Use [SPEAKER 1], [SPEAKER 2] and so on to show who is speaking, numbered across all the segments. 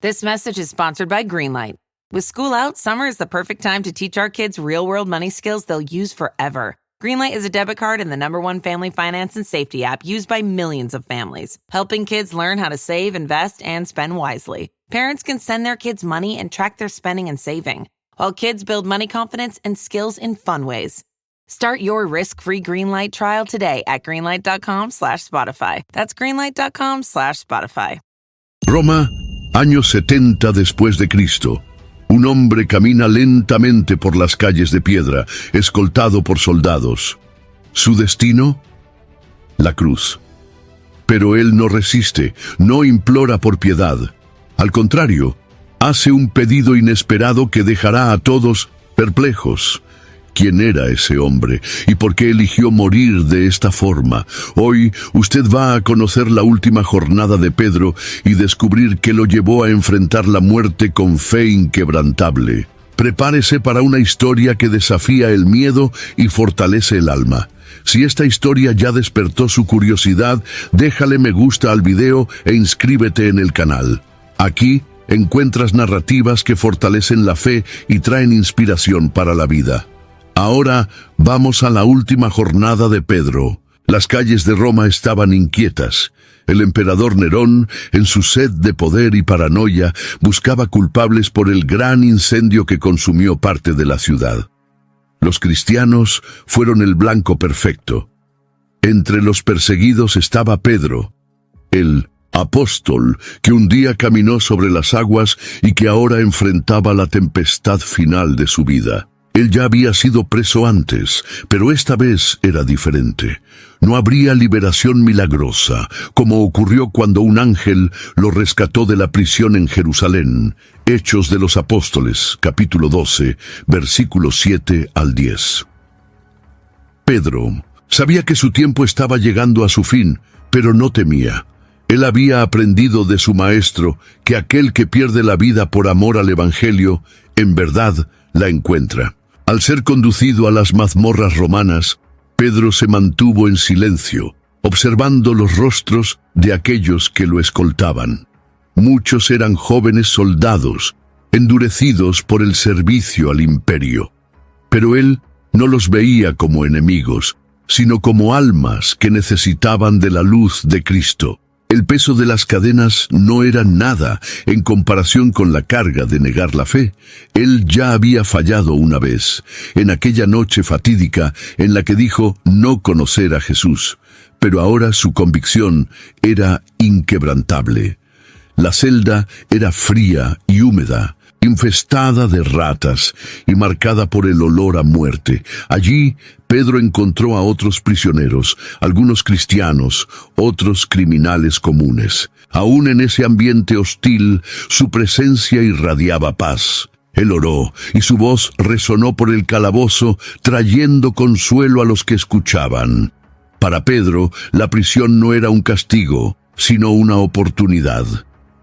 [SPEAKER 1] This message is sponsored by Greenlight. With school out, summer is the perfect time to teach our kids real-world money skills they'll use forever. Greenlight is a debit card and the #1 family finance and safety app used by millions of families, helping kids learn how to save, invest, and spend wisely. Parents can send their kids money and track their spending and saving, while kids build money confidence and skills in fun ways. Start your risk-free Greenlight trial today at greenlight.com/Spotify. That's greenlight.com/Spotify.
[SPEAKER 2] Roma, años 70 después de Cristo. Un hombre camina lentamente por las calles de piedra, escoltado por soldados. ¿Su destino? La cruz. Pero él no resiste, no implora por piedad. Al contrario, hace un pedido inesperado que dejará a todos perplejos. ¿Quién era ese hombre? ¿Y por qué eligió morir de esta forma? Hoy usted va a conocer la última jornada de Pedro y descubrir qué lo llevó a enfrentar la muerte con fe inquebrantable. Prepárese para una historia que desafía el miedo y fortalece el alma. Si esta historia ya despertó su curiosidad, déjale me gusta al video e inscríbete en el canal. Aquí encuentras narrativas que fortalecen la fe y traen inspiración para la vida. Ahora vamos a la última jornada de Pedro. Las calles de Roma estaban inquietas. El emperador Nerón, en su sed de poder y paranoia, buscaba culpables por el gran incendio que consumió parte de la ciudad. Los cristianos fueron el blanco perfecto. Entre los perseguidos estaba Pedro, el apóstol que un día caminó sobre las aguas y que ahora enfrentaba la tempestad final de su vida. Él ya había sido preso antes, pero esta vez era diferente. No habría liberación milagrosa, como ocurrió cuando un ángel lo rescató de la prisión en Jerusalén. Hechos de los Apóstoles, capítulo 12, versículos 7 al 10. Pedro sabía que su tiempo estaba llegando a su fin, pero no temía. Él había aprendido de su maestro que aquel que pierde la vida por amor al Evangelio, en verdad la encuentra. Al ser conducido a las mazmorras romanas, Pedro se mantuvo en silencio, observando los rostros de aquellos que lo escoltaban. Muchos eran jóvenes soldados, endurecidos por el servicio al imperio. Pero él no los veía como enemigos, sino como almas que necesitaban de la luz de Cristo. El peso de las cadenas no era nada en comparación con la carga de negar la fe. Él ya había fallado una vez, en aquella noche fatídica en la que dijo no conocer a Jesús, pero ahora su convicción era inquebrantable. La celda era fría y húmeda, infestada de ratas y marcada por el olor a muerte. Allí Pedro encontró a otros prisioneros, algunos cristianos, otros criminales comunes. Aún en ese ambiente hostil, su presencia irradiaba paz. Él oró y su voz resonó por el calabozo, trayendo consuelo a los que escuchaban. Para Pedro, la prisión no era un castigo, sino una oportunidad.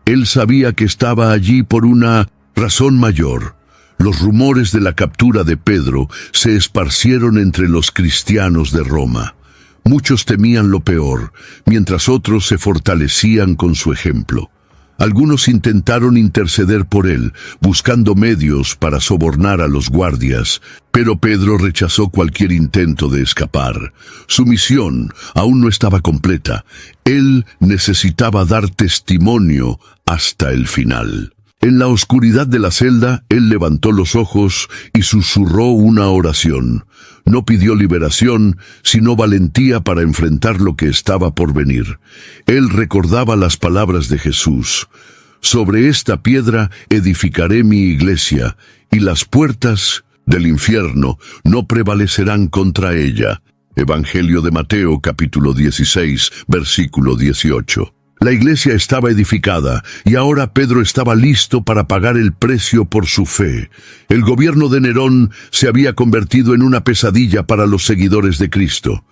[SPEAKER 2] Él sabía que estaba allí por una razón mayor. Los rumores de la captura de Pedro se esparcieron entre los cristianos de Roma. Muchos temían lo peor, mientras otros se fortalecían con su ejemplo. Algunos intentaron interceder por él, buscando medios para sobornar a los guardias, pero Pedro rechazó cualquier intento de escapar. Su misión aún no estaba completa. Él necesitaba dar testimonio hasta el final. En la oscuridad de la celda, él levantó los ojos y susurró una oración. No pidió liberación, sino valentía para enfrentar lo que estaba por venir. Él recordaba las palabras de Jesús. Sobre esta piedra edificaré mi iglesia, y las puertas del infierno no prevalecerán contra ella. Evangelio de Mateo, capítulo 16, versículo 18. La iglesia estaba edificada y ahora Pedro estaba listo para pagar el precio por su fe. El gobierno de Nerón se había convertido en una pesadilla para los seguidores de Cristo.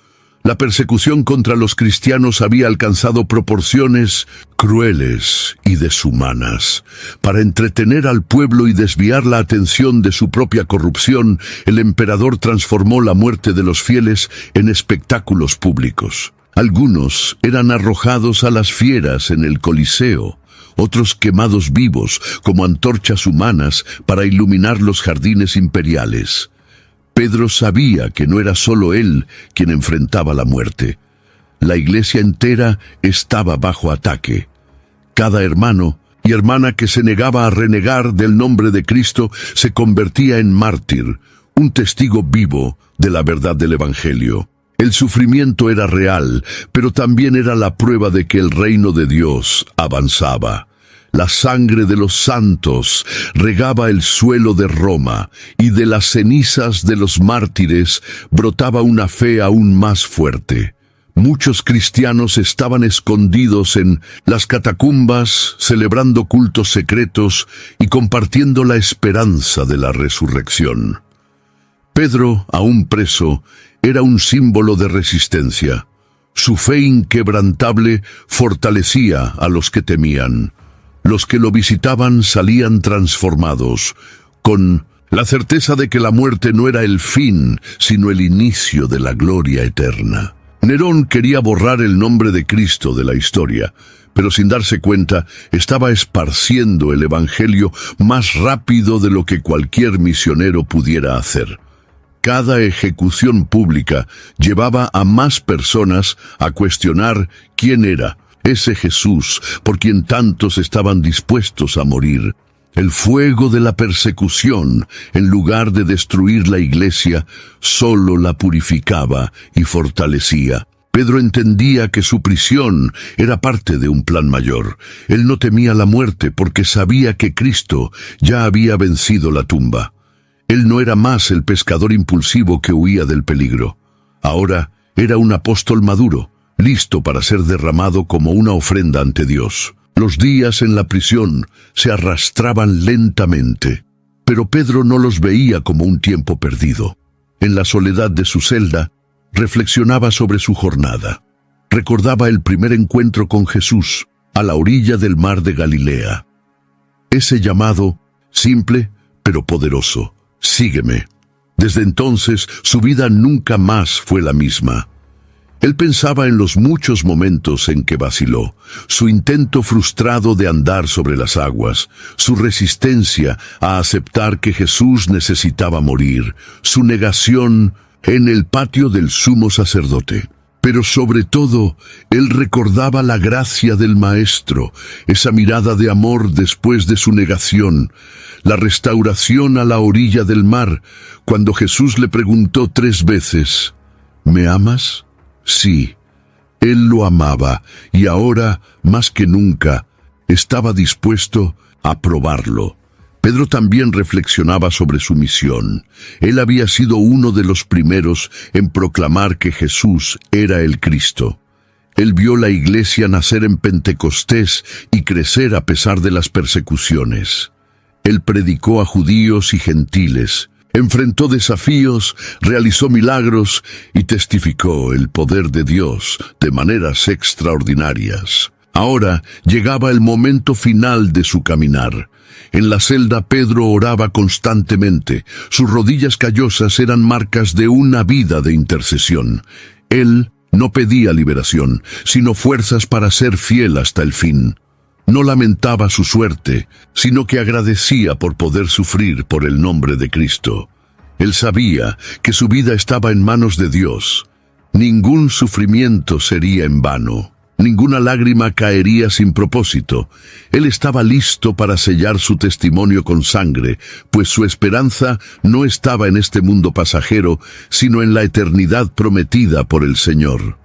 [SPEAKER 2] La persecución contra los cristianos había alcanzado proporciones crueles y deshumanas. Para entretener al pueblo y desviar la atención de su propia corrupción, el emperador transformó la muerte de los fieles en espectáculos públicos. Algunos eran arrojados a las fieras en el Coliseo, otros quemados vivos como antorchas humanas para iluminar los jardines imperiales. Pedro sabía que no era solo él quien enfrentaba la muerte. La iglesia entera estaba bajo ataque. Cada hermano y hermana que se negaba a renegar del nombre de Cristo se convertía en mártir, un testigo vivo de la verdad del Evangelio. El sufrimiento era real, pero también era la prueba de que el reino de Dios avanzaba. La sangre de los santos regaba el suelo de Roma, y de las cenizas de los mártires brotaba una fe aún más fuerte. Muchos cristianos estaban escondidos en las catacumbas, celebrando cultos secretos y compartiendo la esperanza de la resurrección. Pedro, aún preso, era un símbolo de resistencia. Su fe inquebrantable fortalecía a los que temían. Los que lo visitaban salían transformados, con la certeza de que la muerte no era el fin, sino el inicio de la gloria eterna. Nerón quería borrar el nombre de Cristo de la historia, pero sin darse cuenta, estaba esparciendo el Evangelio más rápido de lo que cualquier misionero pudiera hacer. Cada ejecución pública llevaba a más personas a cuestionar quién era ese Jesús por quien tantos estaban dispuestos a morir. El fuego de la persecución, en lugar de destruir la iglesia, solo la purificaba y fortalecía. Pedro entendía que su prisión era parte de un plan mayor. Él no temía la muerte porque sabía que Cristo ya había vencido la tumba. Él no era más el pescador impulsivo que huía del peligro. Ahora era un apóstol maduro, listo para ser derramado como una ofrenda ante Dios. Los días en la prisión se arrastraban lentamente, pero Pedro no los veía como un tiempo perdido. En la soledad de su celda, reflexionaba sobre su jornada. Recordaba el primer encuentro con Jesús, a la orilla del mar de Galilea. Ese llamado, simple pero poderoso: sígueme. Desde entonces, su vida nunca más fue la misma. Él pensaba en los muchos momentos en que vaciló, su intento frustrado de andar sobre las aguas, su resistencia a aceptar que Jesús necesitaba morir, su negación en el patio del sumo sacerdote. Pero sobre todo, él recordaba la gracia del Maestro, esa mirada de amor después de su negación, la restauración a la orilla del mar, cuando Jesús le preguntó 3 veces: ¿me amas? Sí, él lo amaba, y ahora, más que nunca, estaba dispuesto a probarlo. Pedro también reflexionaba sobre su misión. Él había sido uno de los primeros en proclamar que Jesús era el Cristo. Él vio la iglesia nacer en Pentecostés y crecer a pesar de las persecuciones. Él predicó a judíos y gentiles, enfrentó desafíos, realizó milagros y testificó el poder de Dios de maneras extraordinarias. Ahora llegaba el momento final de su caminar. En la celda Pedro oraba constantemente. Sus rodillas callosas eran marcas de una vida de intercesión. Él no pedía liberación, sino fuerzas para ser fiel hasta el fin. No lamentaba su suerte, sino que agradecía por poder sufrir por el nombre de Cristo. Él sabía que su vida estaba en manos de Dios. Ningún sufrimiento sería en vano. Ninguna lágrima caería sin propósito. Él estaba listo para sellar su testimonio con sangre, pues su esperanza no estaba en este mundo pasajero, sino en la eternidad prometida por el Señor.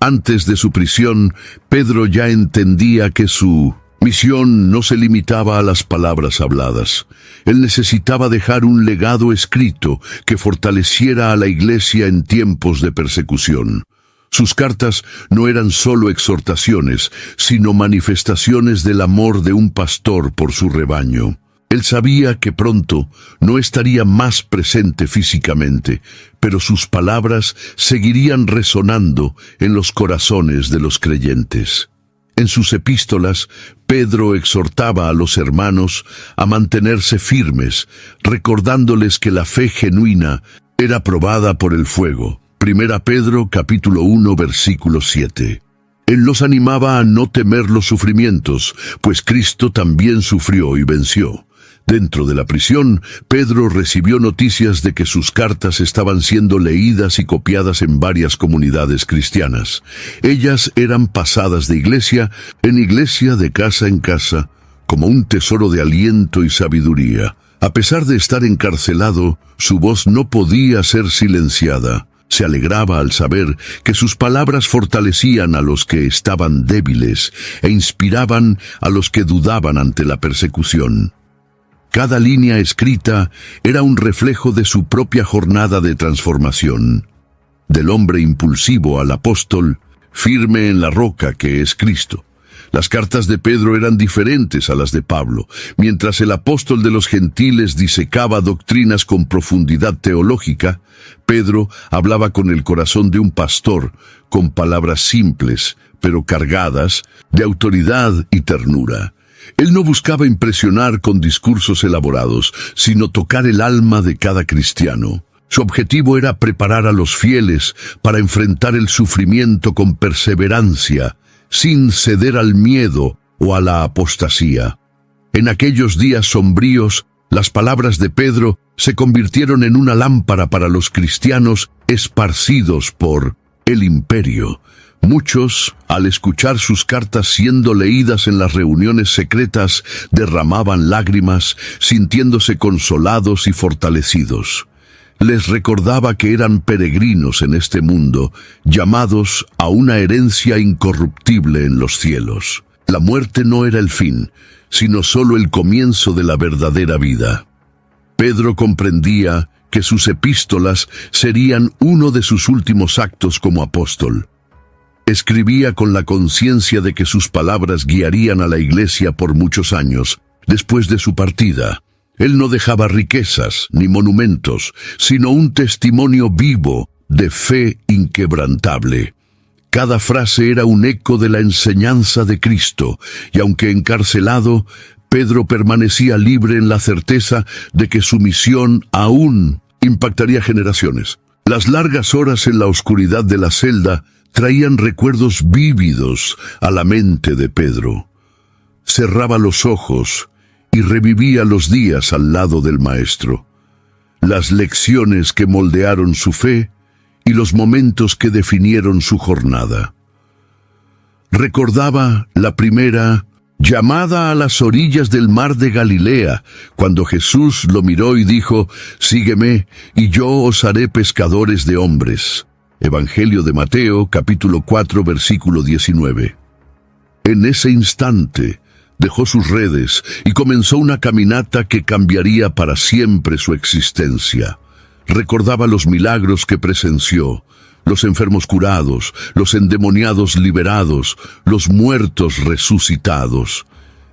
[SPEAKER 2] Antes de su prisión, Pedro ya entendía que su misión no se limitaba a las palabras habladas. Él necesitaba dejar un legado escrito que fortaleciera a la iglesia en tiempos de persecución. Sus cartas no eran solo exhortaciones, sino manifestaciones del amor de un pastor por su rebaño. Él sabía que pronto no estaría más presente físicamente, pero sus palabras seguirían resonando en los corazones de los creyentes. En sus epístolas, Pedro exhortaba a los hermanos a mantenerse firmes, recordándoles que la fe genuina era probada por el fuego. 1 Pedro capítulo 1 versículo 7. Él los animaba a no temer los sufrimientos, pues Cristo también sufrió y venció. Dentro de la prisión, Pedro recibió noticias de que sus cartas estaban siendo leídas y copiadas en varias comunidades cristianas. Ellas eran pasadas de iglesia en iglesia, de casa en casa, como un tesoro de aliento y sabiduría. A pesar de estar encarcelado, su voz no podía ser silenciada. Se alegraba al saber que sus palabras fortalecían a los que estaban débiles e inspiraban a los que dudaban ante la persecución. Cada línea escrita era un reflejo de su propia jornada de transformación, del hombre impulsivo al apóstol, firme en la roca que es Cristo. Las cartas de Pedro eran diferentes a las de Pablo. Mientras el apóstol de los gentiles disecaba doctrinas con profundidad teológica, Pedro hablaba con el corazón de un pastor, con palabras simples, pero cargadas de autoridad y ternura. Él no buscaba impresionar con discursos elaborados, sino tocar el alma de cada cristiano. Su objetivo era preparar a los fieles para enfrentar el sufrimiento con perseverancia, sin ceder al miedo o a la apostasía. En aquellos días sombríos, las palabras de Pedro se convirtieron en una lámpara para los cristianos esparcidos por el imperio. Muchos, al escuchar sus cartas siendo leídas en las reuniones secretas, derramaban lágrimas, sintiéndose consolados y fortalecidos. Les recordaba que eran peregrinos en este mundo, llamados a una herencia incorruptible en los cielos. La muerte no era el fin, sino solo el comienzo de la verdadera vida. Pedro comprendía que sus epístolas serían uno de sus últimos actos como apóstol. Escribía con la conciencia de que sus palabras guiarían a la iglesia por muchos años, después de su partida. Él no dejaba riquezas ni monumentos, sino un testimonio vivo de fe inquebrantable. Cada frase era un eco de la enseñanza de Cristo, y aunque encarcelado, Pedro permanecía libre en la certeza de que su misión aún impactaría generaciones. Las largas horas en la oscuridad de la celda traían recuerdos vívidos a la mente de Pedro. Cerraba los ojos y revivía los días al lado del Maestro, las lecciones que moldearon su fe y los momentos que definieron su jornada. Recordaba la primera llamada a las orillas del mar de Galilea, cuando Jesús lo miró y dijo: «Sígueme, y yo os haré pescadores de hombres». Evangelio de Mateo, capítulo 4, versículo 19. En ese instante, dejó sus redes y comenzó una caminata que cambiaría para siempre su existencia. Recordaba los milagros que presenció, los enfermos curados, los endemoniados liberados, los muertos resucitados.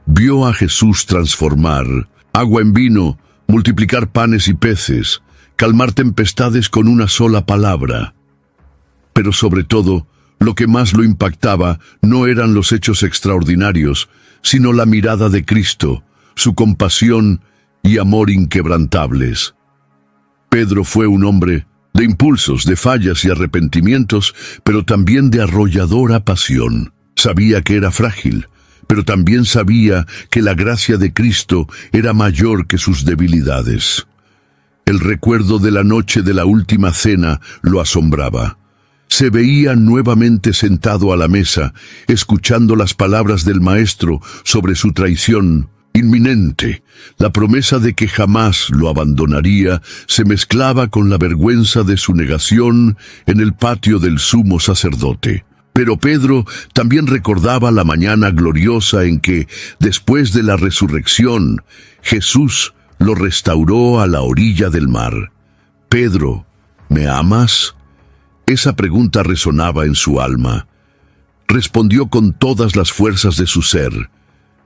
[SPEAKER 2] Vio a Jesús transformar agua en vino, multiplicar panes y peces, calmar tempestades con una sola palabra. Pero sobre todo, lo que más lo impactaba no eran los hechos extraordinarios, sino la mirada de Cristo, su compasión y amor inquebrantables. Pedro fue un hombre de impulsos, de fallas y arrepentimientos, pero también de arrolladora pasión. Sabía que era frágil, pero también sabía que la gracia de Cristo era mayor que sus debilidades. El recuerdo de la noche de la última cena lo asombraba. Se veía nuevamente sentado a la mesa, escuchando las palabras del Maestro sobre su traición inminente. La promesa de que jamás lo abandonaría se mezclaba con la vergüenza de su negación en el patio del sumo sacerdote. Pero Pedro también recordaba la mañana gloriosa en que, después de la resurrección, Jesús lo restauró a la orilla del mar. «Pedro, ¿me amas?». Esa pregunta resonaba en su alma. Respondió con todas las fuerzas de su ser: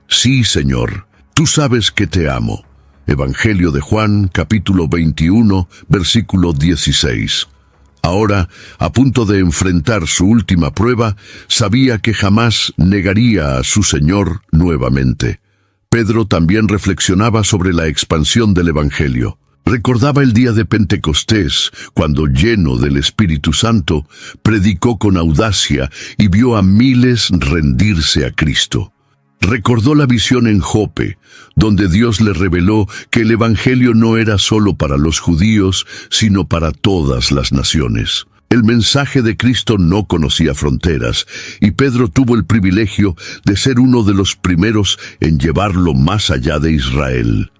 [SPEAKER 2] «Sí, Señor, tú sabes que te amo». Evangelio de Juan, capítulo 21, versículo 16. Ahora, a punto de enfrentar su última prueba, sabía que jamás negaría a su Señor nuevamente. Pedro también reflexionaba sobre la expansión del Evangelio. Recordaba el día de Pentecostés, cuando, lleno del Espíritu Santo, predicó con audacia y vio a miles rendirse a Cristo. Recordó la visión en Jope, donde Dios le reveló que el Evangelio no era solo para los judíos, sino para todas las naciones. El mensaje de Cristo no conocía fronteras, y Pedro tuvo el privilegio de ser uno de los primeros en llevarlo más allá de Israel.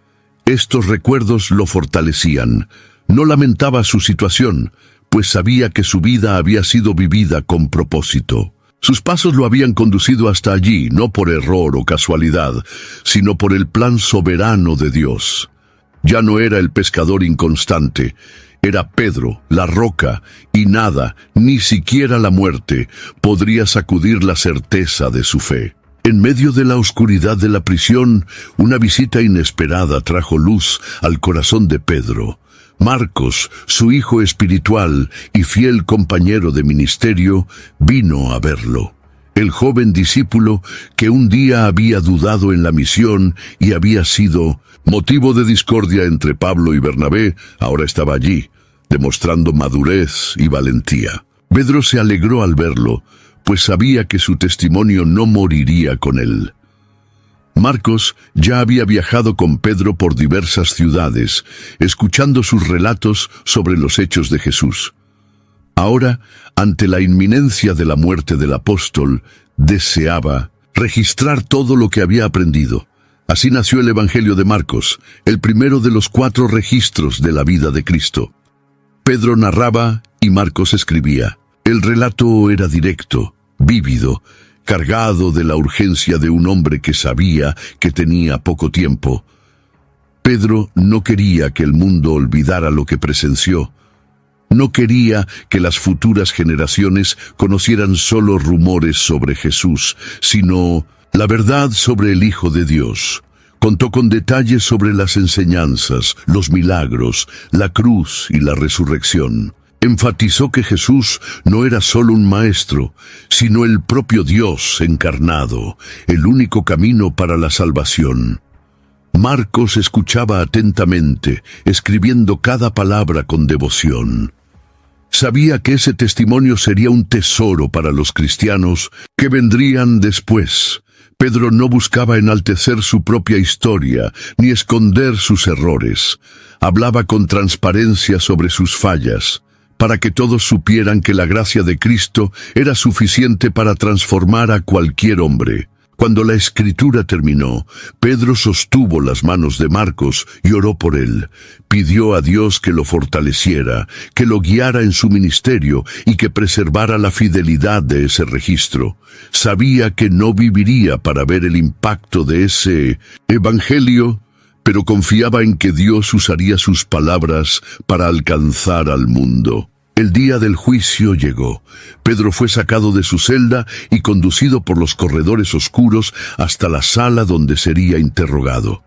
[SPEAKER 2] Estos recuerdos lo fortalecían. No lamentaba su situación, pues sabía que su vida había sido vivida con propósito. Sus pasos lo habían conducido hasta allí, no por error o casualidad, sino por el plan soberano de Dios. Ya no era el pescador inconstante, era Pedro, la roca, y nada, ni siquiera la muerte, podría sacudir la certeza de su fe. En medio de la oscuridad de la prisión, una visita inesperada trajo luz al corazón de Pedro. Marcos, su hijo espiritual y fiel compañero de ministerio, vino a verlo. El joven discípulo que un día había dudado en la misión y había sido motivo de discordia entre Pablo y Bernabé, ahora estaba allí, demostrando madurez y valentía. Pedro se alegró al verlo, pues sabía que su testimonio no moriría con él. Marcos ya había viajado con Pedro por diversas ciudades, escuchando sus relatos sobre los hechos de Jesús. Ahora, ante la inminencia de la muerte del apóstol, deseaba registrar todo lo que había aprendido. Así nació el Evangelio de Marcos, el primero de los 4 registros de la vida de Cristo. Pedro narraba y Marcos escribía. El relato era directo, vívido, cargado de la urgencia de un hombre que sabía que tenía poco tiempo. Pedro no quería que el mundo olvidara lo que presenció. No quería que las futuras generaciones conocieran solo rumores sobre Jesús, sino la verdad sobre el Hijo de Dios. Contó con detalles sobre las enseñanzas, los milagros, la cruz y la resurrección. Enfatizó que Jesús no era solo un maestro, sino el propio Dios encarnado, el único camino para la salvación. Marcos escuchaba atentamente, escribiendo cada palabra con devoción. Sabía que ese testimonio sería un tesoro para los cristianos que vendrían después. Pedro no buscaba enaltecer su propia historia, ni esconder sus errores. Hablaba con transparencia sobre sus fallas, para que todos supieran que la gracia de Cristo era suficiente para transformar a cualquier hombre. Cuando la escritura terminó, Pedro sostuvo las manos de Marcos y oró por él. Pidió a Dios que lo fortaleciera, que lo guiara en su ministerio y que preservara la fidelidad de ese registro. Sabía que no viviría para ver el impacto de ese evangelio, pero confiaba en que Dios usaría sus palabras para alcanzar al mundo. El día del juicio llegó. Pedro fue sacado de su celda y conducido por los corredores oscuros hasta la sala donde sería interrogado.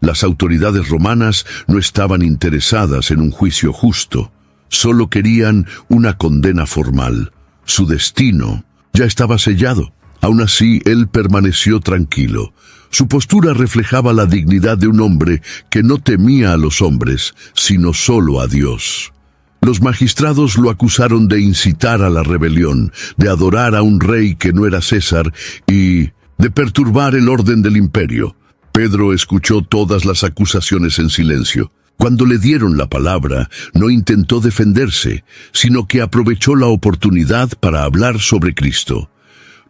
[SPEAKER 2] Las autoridades romanas no estaban interesadas en un juicio justo, solo querían una condena formal. Su destino ya estaba sellado. Aún así, él permaneció tranquilo. Su postura reflejaba la dignidad de un hombre que no temía a los hombres, sino solo a Dios. Los magistrados lo acusaron de incitar a la rebelión, de adorar a un rey que no era César y de perturbar el orden del imperio. Pedro escuchó todas las acusaciones en silencio. Cuando le dieron la palabra, no intentó defenderse, sino que aprovechó la oportunidad para hablar sobre Cristo.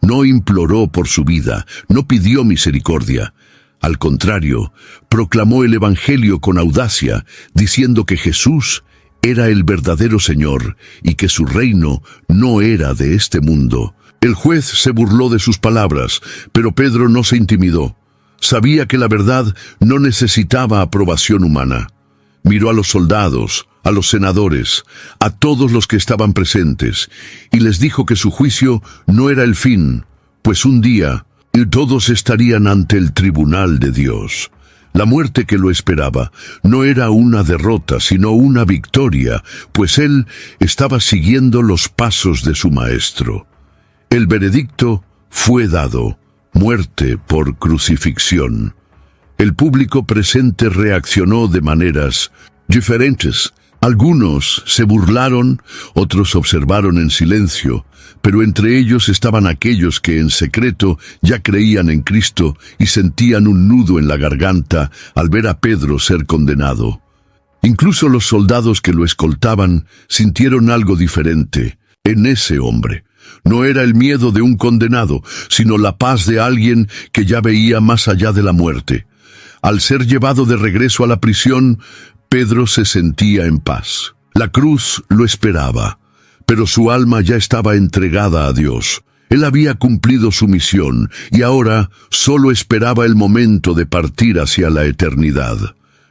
[SPEAKER 2] No imploró por su vida, no pidió misericordia. Al contrario, proclamó el Evangelio con audacia, diciendo que Jesús era el verdadero Señor y que su reino no era de este mundo. El juez se burló de sus palabras, pero Pedro no se intimidó. Sabía que la verdad no necesitaba aprobación humana. Miró a los soldados, a los senadores, a todos los que estaban presentes, y les dijo que su juicio no era el fin, pues un día todos estarían ante el tribunal de Dios. La muerte que lo esperaba no era una derrota, sino una victoria, pues él estaba siguiendo los pasos de su maestro. El veredicto fue dado: muerte por crucifixión. El público presente reaccionó de maneras diferentes. Algunos se burlaron, otros observaron en silencio, pero entre ellos estaban aquellos que en secreto ya creían en Cristo y sentían un nudo en la garganta al ver a Pedro ser condenado. Incluso los soldados que lo escoltaban sintieron algo diferente en ese hombre. No era el miedo de un condenado, sino la paz de alguien que ya veía más allá de la muerte. Al ser llevado de regreso a la prisión, Pedro se sentía en paz. La cruz lo esperaba, pero su alma ya estaba entregada a Dios. Él había cumplido su misión y ahora solo esperaba el momento de partir hacia la eternidad.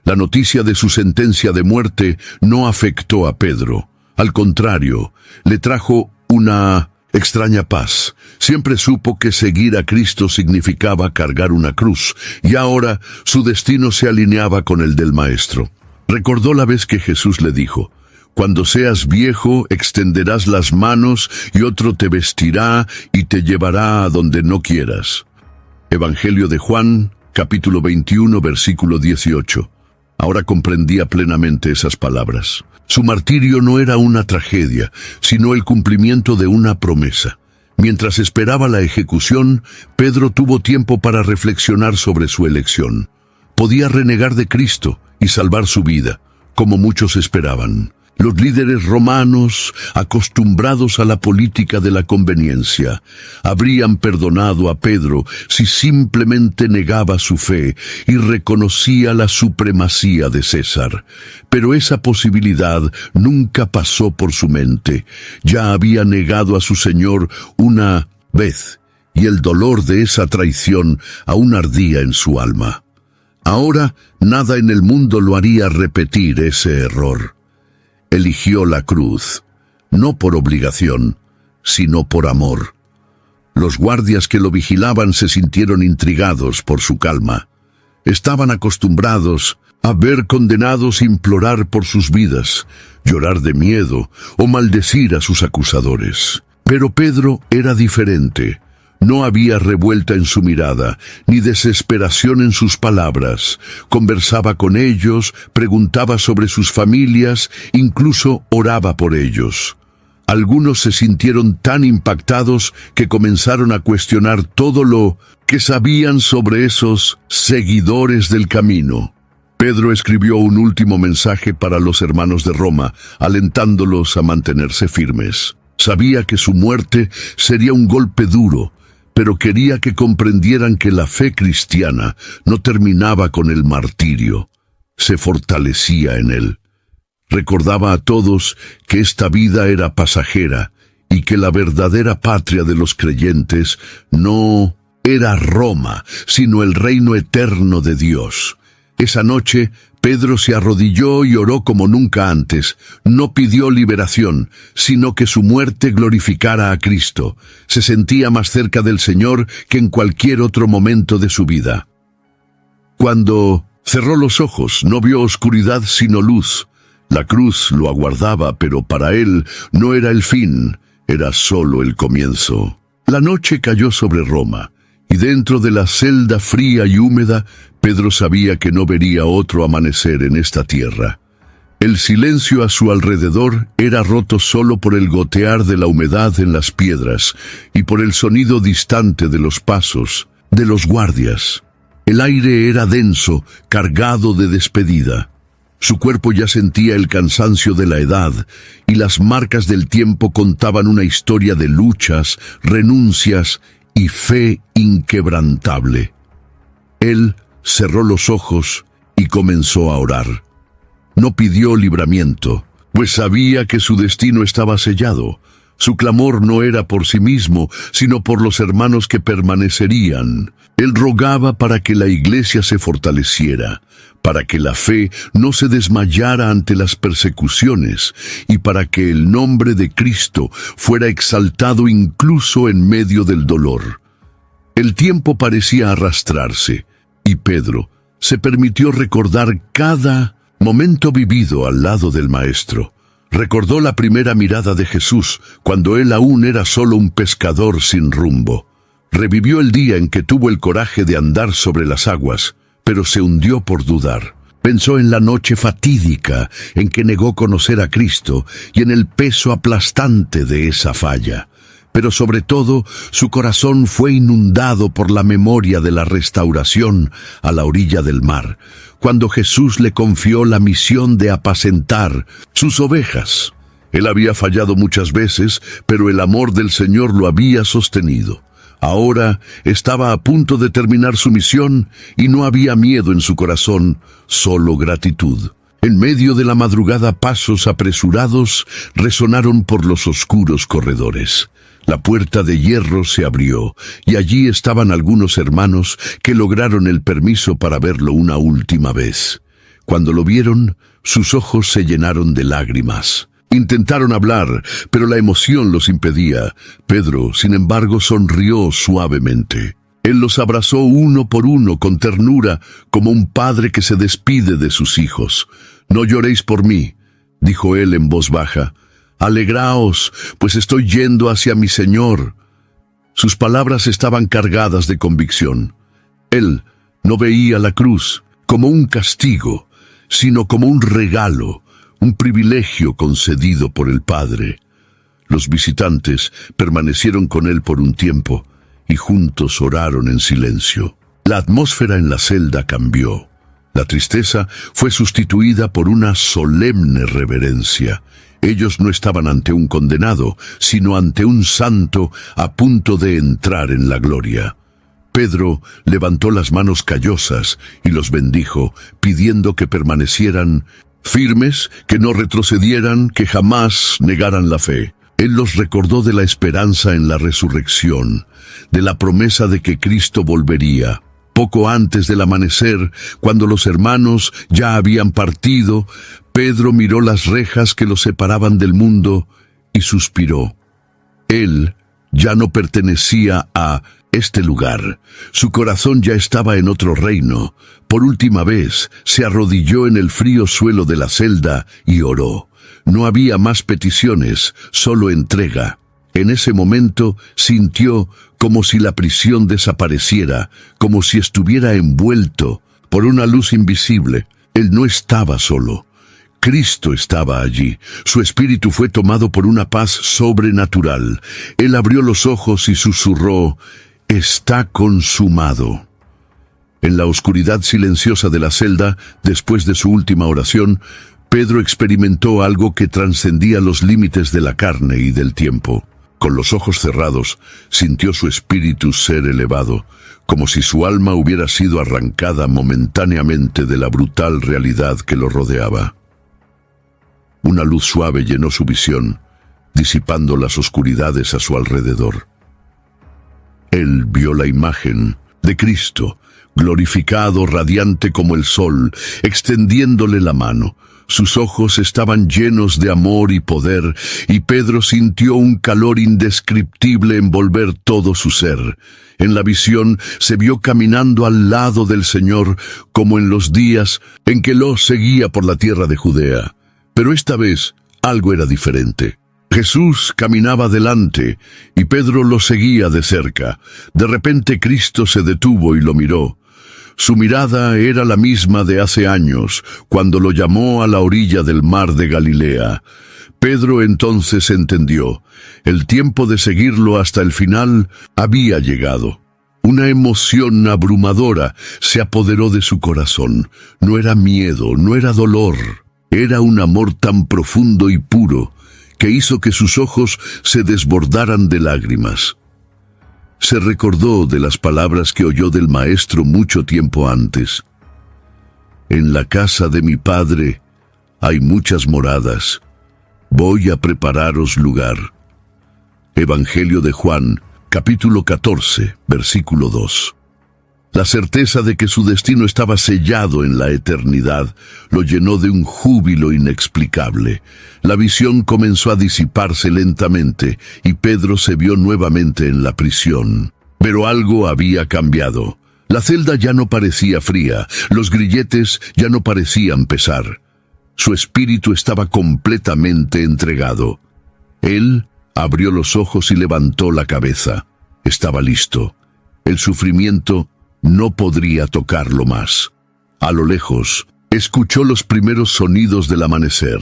[SPEAKER 2] La noticia de su sentencia de muerte no afectó a Pedro. Al contrario, le trajo una extraña paz. Siempre supo que seguir a Cristo significaba cargar una cruz, y ahora su destino se alineaba con el del Maestro. Recordó la vez que Jesús le dijo: «Cuando seas viejo, extenderás las manos y otro te vestirá y te llevará a donde no quieras». Evangelio de Juan, capítulo 21, versículo 18. Ahora comprendía plenamente esas palabras. Su martirio no era una tragedia, sino el cumplimiento de una promesa. Mientras esperaba la ejecución, Pedro tuvo tiempo para reflexionar sobre su elección. Podía renegar de Cristo y salvar su vida, como muchos esperaban. Los líderes romanos, acostumbrados a la política de la conveniencia, habrían perdonado a Pedro si simplemente negaba su fe y reconocía la supremacía de César. Pero esa posibilidad nunca pasó por su mente. Ya había negado a su Señor una vez, y el dolor de esa traición aún ardía en su alma. Ahora nada en el mundo lo haría repetir ese error. Eligió la cruz, no por obligación, sino por amor. Los guardias que lo vigilaban se sintieron intrigados por su calma. Estaban acostumbrados a ver condenados implorar por sus vidas, llorar de miedo o maldecir a sus acusadores. Pero Pedro era diferente. No había revuelta en su mirada, ni desesperación en sus palabras. Conversaba con ellos, preguntaba sobre sus familias, incluso oraba por ellos. Algunos se sintieron tan impactados que comenzaron a cuestionar todo lo que sabían sobre esos seguidores del camino. Pedro escribió un último mensaje para los hermanos de Roma, alentándolos a mantenerse firmes. Sabía que su muerte sería un golpe duro, pero quería que comprendieran que la fe cristiana no terminaba con el martirio, se fortalecía en él. Recordaba a todos que esta vida era pasajera y que la verdadera patria de los creyentes no era Roma, sino el reino eterno de Dios. Esa noche, Pedro se arrodilló y oró como nunca antes. No pidió liberación, sino que su muerte glorificara a Cristo. Se sentía más cerca del Señor que en cualquier otro momento de su vida. Cuando cerró los ojos, no vio oscuridad sino luz. La cruz lo aguardaba, pero para él no era el fin, era solo el comienzo. La noche cayó sobre Roma, y dentro de la celda fría y húmeda, Pedro sabía que no vería otro amanecer en esta tierra. El silencio a su alrededor era roto solo por el gotear de la humedad en las piedras y por el sonido distante de los pasos de los guardias. El aire era denso, cargado de despedida. Su cuerpo ya sentía el cansancio de la edad, y las marcas del tiempo contaban una historia de luchas, renuncias y fe inquebrantable. Él cerró los ojos y comenzó a orar. No pidió libramiento, pues sabía que su destino estaba sellado. Su clamor no era por sí mismo, sino por los hermanos que permanecerían. Él rogaba para que la iglesia se fortaleciera, para que la fe no se desmayara ante las persecuciones y para que el nombre de Cristo fuera exaltado incluso en medio del dolor. El tiempo parecía arrastrarse y Pedro se permitió recordar cada momento vivido al lado del Maestro. Recordó la primera mirada de Jesús cuando él aún era solo un pescador sin rumbo. Revivió el día en que tuvo el coraje de andar sobre las aguas, pero se hundió por dudar. Pensó en la noche fatídica en que negó conocer a Cristo y en el peso aplastante de esa falla. Pero sobre todo, su corazón fue inundado por la memoria de la restauración a la orilla del mar, cuando Jesús le confió la misión de apacentar sus ovejas. Él había fallado muchas veces, pero el amor del Señor lo había sostenido. Ahora estaba a punto de terminar su misión y no había miedo en su corazón, solo gratitud. En medio de la madrugada, pasos apresurados resonaron por los oscuros corredores. La puerta de hierro se abrió, y allí estaban algunos hermanos que lograron el permiso para verlo una última vez. Cuando lo vieron, sus ojos se llenaron de lágrimas. Intentaron hablar, pero la emoción los impedía. Pedro, sin embargo, sonrió suavemente. Él los abrazó uno por uno con ternura, como un padre que se despide de sus hijos. «No lloréis por mí», dijo él en voz baja. «Alegraos, pues estoy yendo hacia mi Señor». Sus palabras estaban cargadas de convicción. Él no veía la cruz como un castigo, sino como un regalo, un privilegio concedido por el Padre. Los visitantes permanecieron con él por un tiempo y juntos oraron en silencio. La atmósfera en la celda cambió. La tristeza fue sustituida por una solemne reverencia. Ellos no estaban ante un condenado, sino ante un santo a punto de entrar en la gloria. Pedro levantó las manos callosas y los bendijo, pidiendo que permanecieran firmes, que no retrocedieran, que jamás negaran la fe. Él los recordó de la esperanza en la resurrección, de la promesa de que Cristo volvería. Poco antes del amanecer, cuando los hermanos ya habían partido, Pedro miró las rejas que los separaban del mundo y suspiró. Él ya no pertenecía a este lugar. Su corazón ya estaba en otro reino. Por última vez, se arrodilló en el frío suelo de la celda y oró. No había más peticiones, solo entrega. En ese momento sintió como si la prisión desapareciera, como si estuviera envuelto por una luz invisible. Él no estaba solo. Cristo estaba allí. Su espíritu fue tomado por una paz sobrenatural. Él abrió los ojos y susurró: «Está consumado». En la oscuridad silenciosa de la celda, después de su última oración, Pedro experimentó algo que trascendía los límites de la carne y del tiempo. Con los ojos cerrados, sintió su espíritu ser elevado, como si su alma hubiera sido arrancada momentáneamente de la brutal realidad que lo rodeaba. Una luz suave llenó su visión, disipando las oscuridades a su alrededor. Él vio la imagen de Cristo, glorificado, radiante como el sol, extendiéndole la mano. Sus ojos estaban llenos de amor y poder, y Pedro sintió un calor indescriptible envolver todo su ser. En la visión se vio caminando al lado del Señor, como en los días en que lo seguía por la tierra de Judea. Pero esta vez algo era diferente. Jesús caminaba adelante, y Pedro lo seguía de cerca. De repente Cristo se detuvo y lo miró. Su mirada era la misma de hace años, cuando lo llamó a la orilla del mar de Galilea. Pedro entonces entendió. El tiempo de seguirlo hasta el final había llegado. Una emoción abrumadora se apoderó de su corazón. No era miedo, no era dolor. Era un amor tan profundo y puro que hizo que sus ojos se desbordaran de lágrimas. Se recordó de las palabras que oyó del Maestro mucho tiempo antes. «En la casa de mi Padre hay muchas moradas. Voy a prepararos lugar». Evangelio de Juan, capítulo 14, versículo 2. La certeza de que su destino estaba sellado en la eternidad lo llenó de un júbilo inexplicable. La visión comenzó a disiparse lentamente y Pedro se vio nuevamente en la prisión. Pero algo había cambiado. La celda ya no parecía fría, los grilletes ya no parecían pesar. Su espíritu estaba completamente entregado. Él abrió los ojos y levantó la cabeza. Estaba listo. El sufrimiento no podría tocarlo más. A lo lejos, Escuchó los primeros sonidos del amanecer.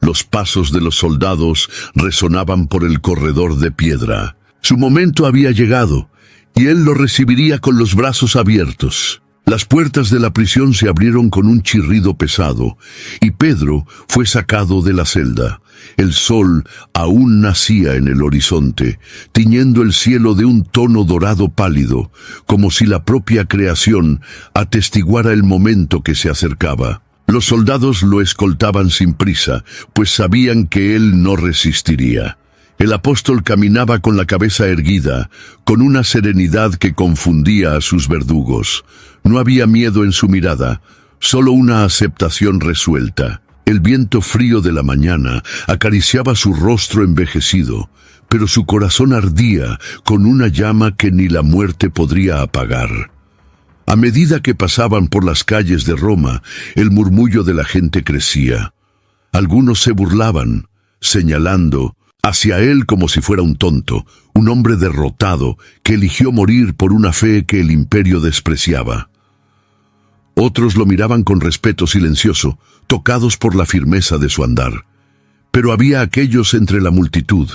[SPEAKER 2] Los pasos de los soldados resonaban por el corredor de piedra. Su momento había llegado, y él lo recibiría con los brazos abiertos. Las puertas de la prisión se abrieron con un chirrido pesado, y Pedro fue sacado de la celda. El sol aún nacía en el horizonte, tiñendo el cielo de un tono dorado pálido, como si la propia creación atestiguara el momento que se acercaba. Los soldados lo escoltaban sin prisa, pues sabían que él no resistiría. El apóstol caminaba con la cabeza erguida, con una serenidad que confundía a sus verdugos. No había miedo en su mirada, solo una aceptación resuelta. El viento frío de la mañana acariciaba su rostro envejecido, pero su corazón ardía con una llama que ni la muerte podría apagar. A medida que pasaban por las calles de Roma, el murmullo de la gente crecía. Algunos se burlaban, señalando hacia él como si fuera un tonto, un hombre derrotado que eligió morir por una fe que el imperio despreciaba. Otros lo miraban con respeto silencioso, tocados por la firmeza de su andar. Pero había aquellos entre la multitud,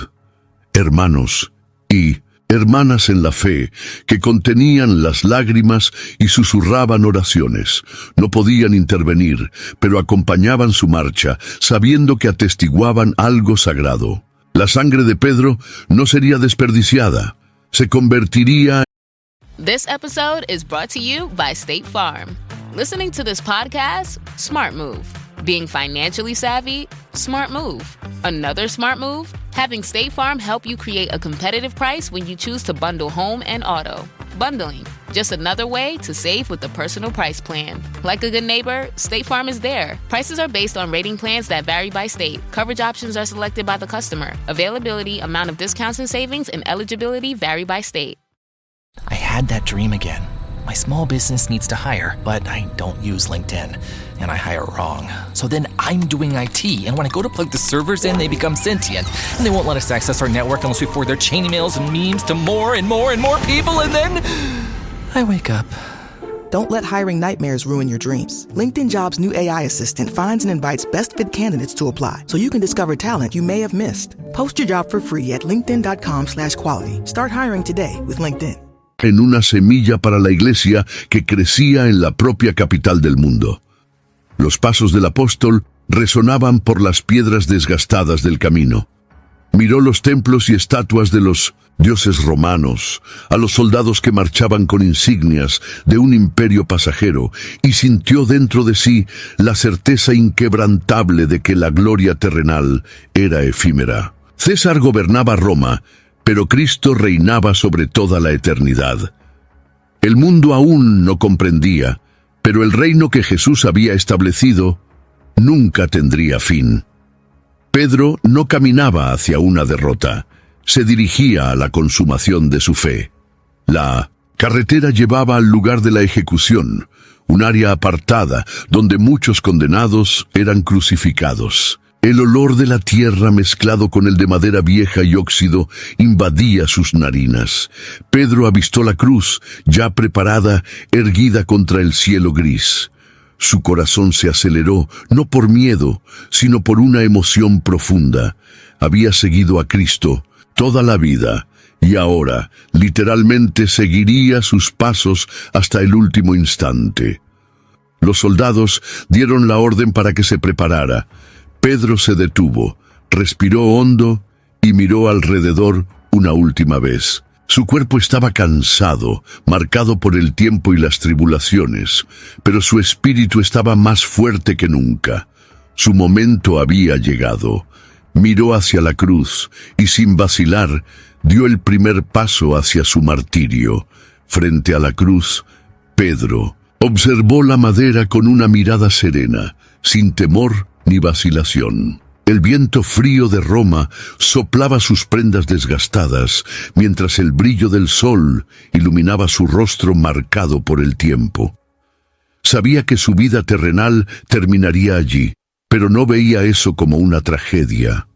[SPEAKER 2] hermanos y hermanas en la fe, que contenían las lágrimas y susurraban oraciones. No podían intervenir, pero acompañaban su marcha, sabiendo que atestiguaban algo sagrado. La sangre de Pedro no sería desperdiciada, se convertiría.
[SPEAKER 3] This episode is brought to you by State Farm. Listening to this podcast? Smart move. Being financially savvy? Smart move. Another smart move? Having State Farm help you create a competitive price when you choose to bundle home and auto. Bundling, just another way to save with the Personal Price Plan. Like a good neighbor, State Farm is there. Prices are based on rating plans that vary by state. Coverage options are selected by the customer. Availability, amount of discounts and savings, and eligibility vary by state.
[SPEAKER 4] I had that dream again. My small business needs to hire, but I don't use LinkedIn, and I hire wrong. So then I'm doing IT, and when I go to plug the servers in, they become sentient, and they won't let us access our network unless we forward their chain emails and memes to more and more and more people, and then I wake up.
[SPEAKER 5] Don't let hiring nightmares ruin your dreams. LinkedIn Jobs' new AI assistant finds and invites best fit candidates to apply, so you can discover talent you may have missed. Post your job for free at linkedin.com/quality. Start hiring today with LinkedIn.
[SPEAKER 2] En una semilla para la iglesia que crecía en la propia capital del mundo. Los pasos del apóstol resonaban por las piedras desgastadas del camino. Miró los templos y estatuas de los dioses romanos, a los soldados que marchaban con insignias de un imperio pasajero, y sintió dentro de sí la certeza inquebrantable de que la gloria terrenal era efímera. César gobernaba Roma, pero Cristo reinaba sobre toda la eternidad. El mundo aún no comprendía, pero el reino que Jesús había establecido nunca tendría fin. Pedro no caminaba hacia una derrota, se dirigía a la consumación de su fe. La carretera llevaba al lugar de la ejecución, un área apartada donde muchos condenados eran crucificados. El olor de la tierra mezclado con el de madera vieja y óxido invadía sus narinas. Pedro avistó la cruz, ya preparada, erguida contra el cielo gris. Su corazón se aceleró, no por miedo, sino por una emoción profunda. Había seguido a Cristo toda la vida, y ahora, literalmente, seguiría sus pasos hasta el último instante. Los soldados dieron la orden para que se preparara. Pedro se detuvo, respiró hondo y miró alrededor una última vez. Su cuerpo estaba cansado, marcado por el tiempo y las tribulaciones, pero su espíritu estaba más fuerte que nunca. Su momento había llegado. Miró hacia la cruz y sin vacilar dio el primer paso hacia su martirio. Frente a la cruz, Pedro observó la madera con una mirada serena, sin temor ni vacilación. El viento frío de Roma soplaba sus prendas desgastadas, mientras el brillo del sol iluminaba su rostro marcado por el tiempo. Sabía que su vida terrenal terminaría allí, pero no veía eso como una tragedia.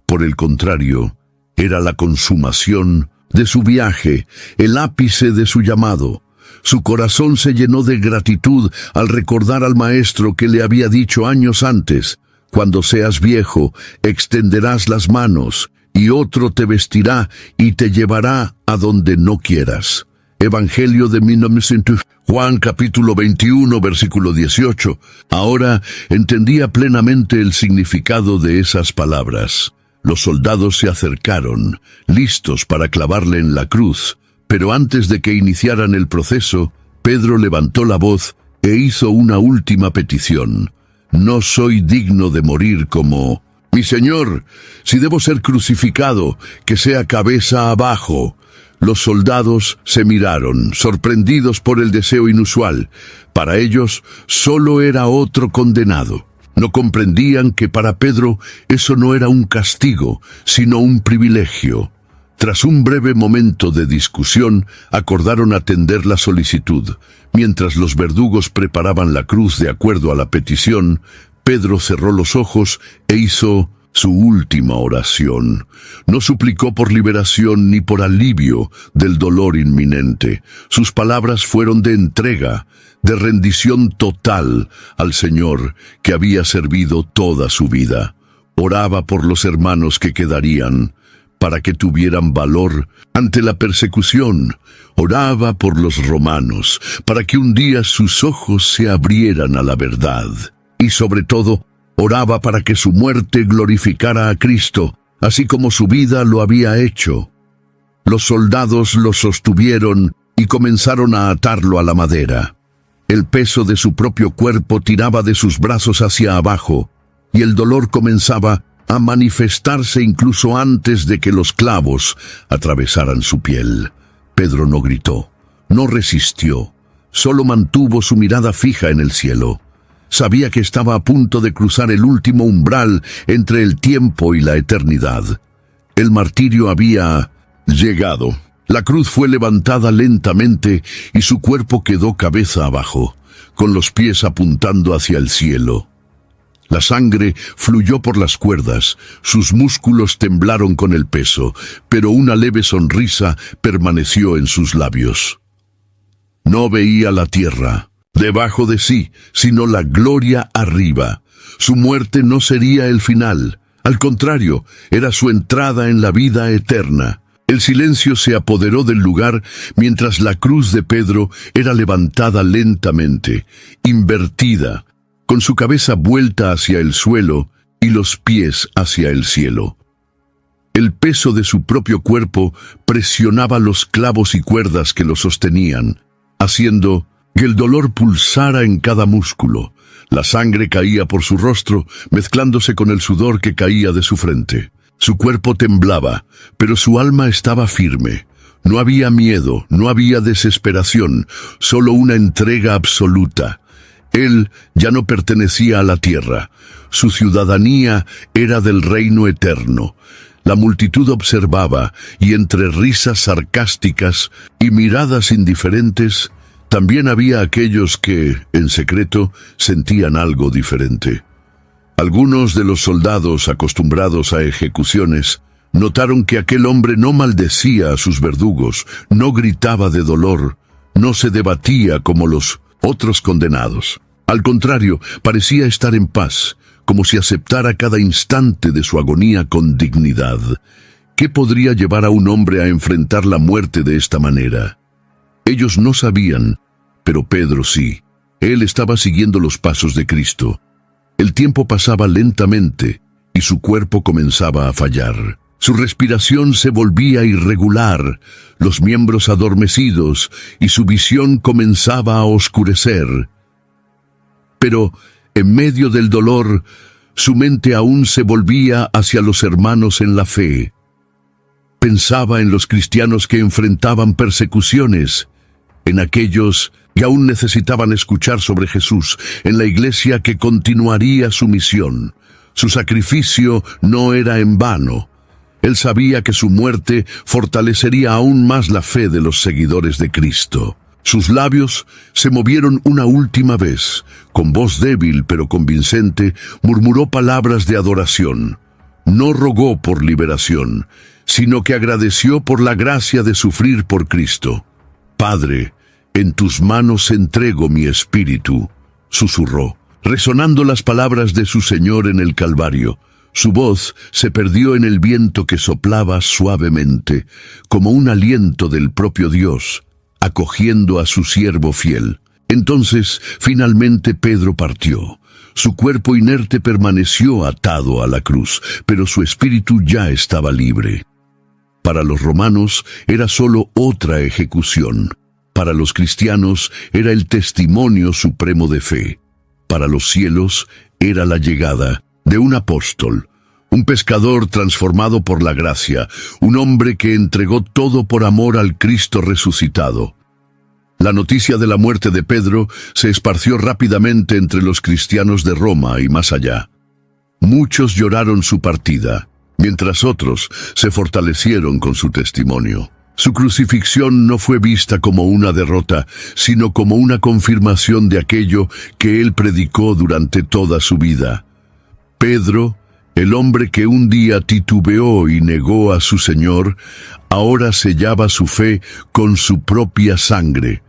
[SPEAKER 2] Por el contrario, era la consumación de su viaje, el ápice de su llamado. Su corazón se llenó de gratitud al recordar al maestro que le había dicho años antes: «Cuando seas viejo, extenderás las manos, y otro te vestirá y te llevará a donde no quieras». Evangelio de 1900. Juan capítulo 21, versículo 18. Ahora entendía plenamente el significado de esas palabras. Los soldados se acercaron, listos para clavarle en la cruz, pero antes de que iniciaran el proceso, Pedro levantó la voz e hizo una última petición. «No soy digno de morir como... Mi Señor, si debo ser crucificado, que sea cabeza abajo». Los soldados se miraron, sorprendidos por el deseo inusual. Para ellos, solo era otro condenado. No comprendían que para Pedro eso no era un castigo, sino un privilegio. Tras un breve momento de discusión, acordaron atender la solicitud. Mientras los verdugos preparaban la cruz de acuerdo a la petición, Pedro cerró los ojos e hizo su última oración. No suplicó por liberación ni por alivio del dolor inminente. Sus palabras fueron de entrega, de rendición total al Señor que había servido toda su vida. Oraba por los hermanos que quedarían, para que tuvieran valor ante la persecución. Oraba por los romanos, para que un día sus ojos se abrieran a la verdad. Y sobre todo, oraba para que su muerte glorificara a Cristo, así como su vida lo había hecho. Los soldados lo sostuvieron y comenzaron a atarlo a la madera. El peso de su propio cuerpo tiraba de sus brazos hacia abajo, y el dolor comenzaba a manifestarse incluso antes de que los clavos atravesaran su piel. Pedro no gritó, no resistió, solo mantuvo su mirada fija en el cielo. Sabía que estaba a punto de cruzar el último umbral entre el tiempo y la eternidad. El martirio había llegado. La cruz fue levantada lentamente y su cuerpo quedó cabeza abajo, con los pies apuntando hacia el cielo. La sangre fluyó por las cuerdas, sus músculos temblaron con el peso, pero una leve sonrisa permaneció en sus labios. No veía la tierra debajo de sí, sino la gloria arriba. Su muerte no sería el final. Al contrario, era su entrada en la vida eterna. El silencio se apoderó del lugar mientras la cruz de Pedro era levantada lentamente, invertida, con su cabeza vuelta hacia el suelo y los pies hacia el cielo. El peso de su propio cuerpo presionaba los clavos y cuerdas que lo sostenían, haciendo que el dolor pulsara en cada músculo. La sangre caía por su rostro, mezclándose con el sudor que caía de su frente. Su cuerpo temblaba, pero su alma estaba firme. No había miedo, no había desesperación, solo una entrega absoluta. Él ya no pertenecía a la tierra. Su ciudadanía era del reino eterno. La multitud observaba, y entre risas sarcásticas y miradas indiferentes, también había aquellos que, en secreto, sentían algo diferente. Algunos de los soldados acostumbrados a ejecuciones notaron que aquel hombre no maldecía a sus verdugos, no gritaba de dolor, no se debatía como los otros condenados. Al contrario, parecía estar en paz, como si aceptara cada instante de su agonía con dignidad. ¿Qué podría llevar a un hombre a enfrentar la muerte de esta manera? Ellos no sabían, pero Pedro sí. Él estaba siguiendo los pasos de Cristo. El tiempo pasaba lentamente y su cuerpo comenzaba a fallar. Su respiración se volvía irregular, los miembros adormecidos y su visión comenzaba a oscurecer. Pero, en medio del dolor, su mente aún se volvía hacia los hermanos en la fe. Pensaba en los cristianos que enfrentaban persecuciones, en aquellos que aún necesitaban escuchar sobre Jesús, en la iglesia que continuaría su misión. Su sacrificio no era en vano. Él sabía que su muerte fortalecería aún más la fe de los seguidores de Cristo. Sus labios se movieron una última vez. Con voz débil pero convincente, murmuró palabras de adoración. No rogó por liberación, sino que agradeció por la gracia de sufrir por Cristo. Padre, En tus manos entrego mi espíritu, susurró, resonando las palabras de su Señor en el Calvario. Su voz se perdió en el viento que soplaba suavemente, como un aliento del propio Dios, acogiendo a su siervo fiel. Entonces, finalmente Pedro partió. Su cuerpo inerte permaneció atado a la cruz, pero su espíritu ya estaba libre. Para los romanos era solo otra ejecución. Para los cristianos era el testimonio supremo de fe. Para los cielos era la llegada de un apóstol, un pescador transformado por la gracia, un hombre que entregó todo por amor al Cristo resucitado. La noticia de la muerte de Pedro se esparció rápidamente entre los cristianos de Roma y más allá. Muchos lloraron su partida, mientras otros se fortalecieron con su testimonio. Su crucifixión no fue vista como una derrota, sino como una confirmación de aquello que él predicó durante toda su vida. Pedro, el hombre que un día titubeó y negó a su Señor, ahora sellaba su fe con su propia sangre.